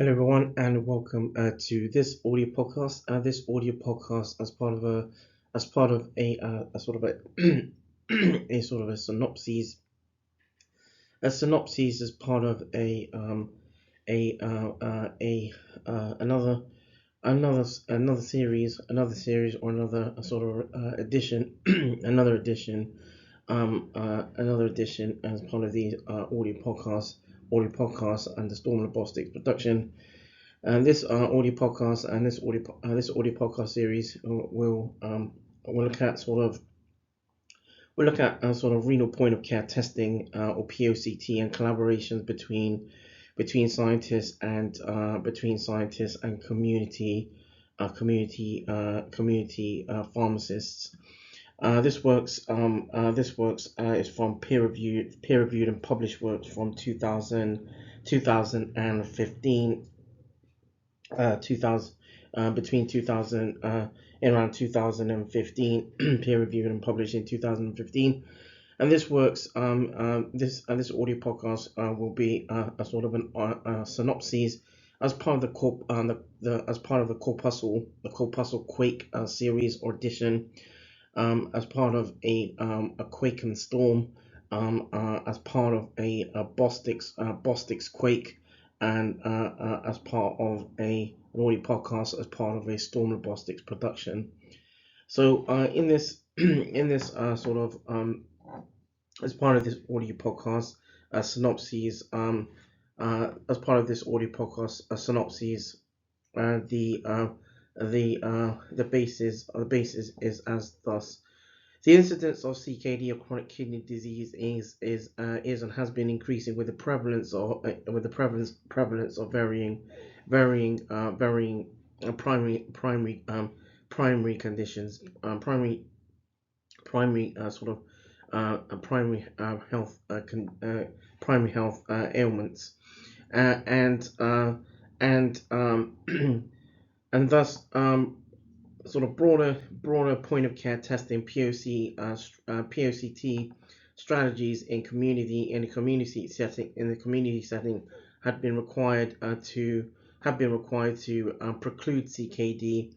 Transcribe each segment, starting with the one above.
Hello everyone, and welcome to this audio podcast. This audio podcast, as part of a sort of a a sort of a synopsis. A synopsis is part of a another series, or another sort of edition, another edition as part of the audio podcast, and the Storm Robotics production. And this audio podcast series will look at sort of renal point of care testing, or POCT, and collaborations between scientists and community pharmacists. This works is from peer reviewed and published works from 2015, 2000 between 2000 in around 2015, peer reviewed and published in 2015. And this works this audio podcast will be a sort of a synopsis as part of as part of the Corpuscle Quake series or edition, as part of a Quake and Storm, as part of a Bostics Quake, and as part of an audio podcast as part of a Storm Robotics production. So in this in this sort of as part of this audio podcast synopses, as part of this audio podcast synopses, the basis is as thus. The incidence of CKD, or chronic kidney disease, is and has been increasing with the prevalence of varying primary conditions, primary sort of primary health primary health ailments, and and thus sort of broader point of care testing, POCT strategies in the community setting had been required to preclude CKD,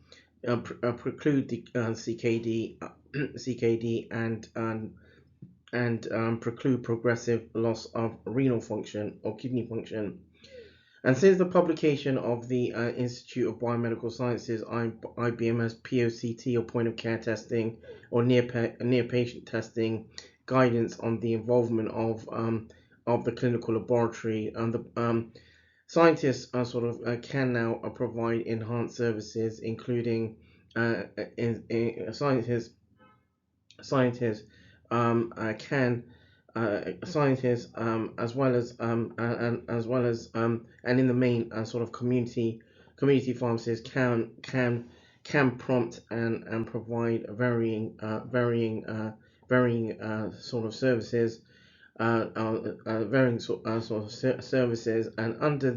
CKD, and preclude progressive loss of renal function or kidney function. And since the publication of the Institute of Biomedical Sciences IBMS POCT, or point of care testing, or near patient testing guidance on the involvement of the clinical laboratory, and the scientists can now provide enhanced services, including scientists can scientists, as well as and in the main sort of community pharmacies can prompt and provide varying sort of services, services, and under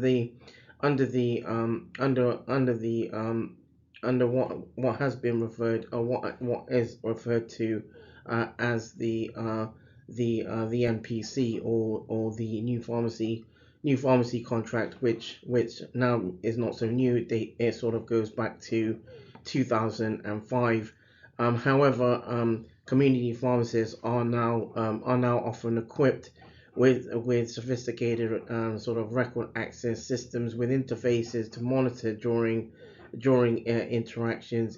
what has been referred, or what is referred to as the NPC, or the new pharmacy contract, which now is not so new. It sort of goes back to 2005. However, community pharmacists are now often equipped with sophisticated sort of record access systems with interfaces to monitor during interactions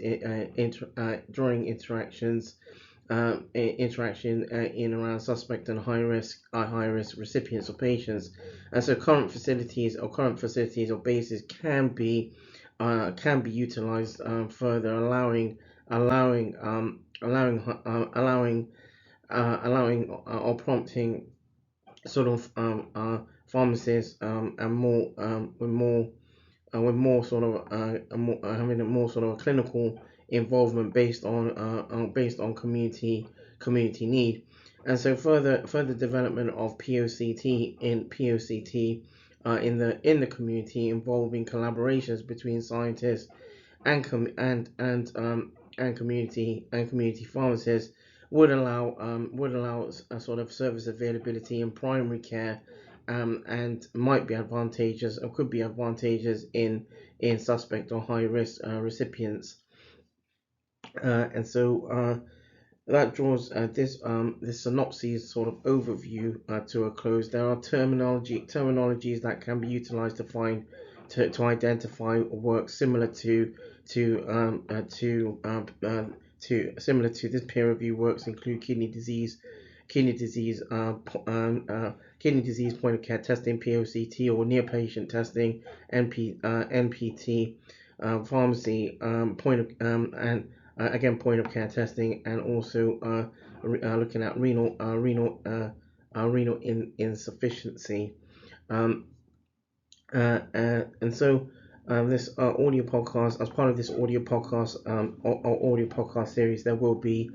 in around suspect and high risk recipients or patients. And so current facilities or bases can be utilized further, allowing or prompting sort of pharmacists, and more with more sort of having a more sort of clinical involvement based on community need. And so further development of POCT in the community, involving collaborations between scientists and community pharmacists, would allow a sort of service availability in primary care and might be advantageous or could be advantageous in suspect or high risk recipients. And so that draws this synopsis sort of overview to a close. There are terminologies that can be utilized to identify work similar to this peer review works include kidney disease, kidney disease point of care testing, POCT, or near patient testing, NPT, pharmacy point of and again point of care testing, and also looking at renal insufficiency. And so this audio podcast, as part of this audio podcast series, there will be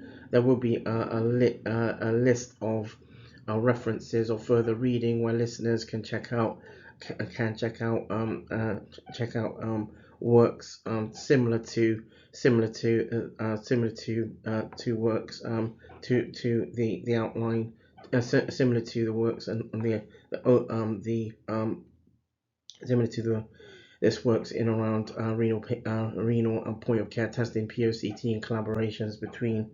a list of references or further reading where listeners can check out works similar to works to the outline, similar to the works and similar to this works in around renal and point of care testing, POCT, and collaborations between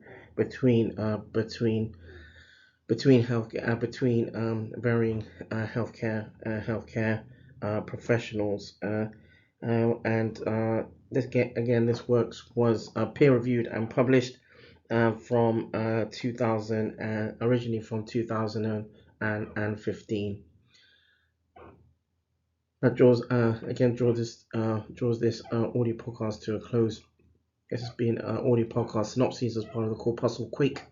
varying healthcare professionals. And this works was peer reviewed and published from 2000, originally from 2015. That draws this audio podcast to a close. This has been audio podcast Synopsis as part of the Corpuscle Quake.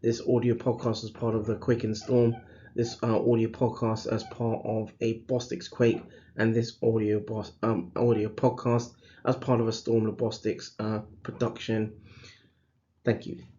This audio podcast is part of the Quake and Storm. This audio podcast as part of a Bostics Quake, and this audio podcast as part of a Storm Robotics production. Thank you.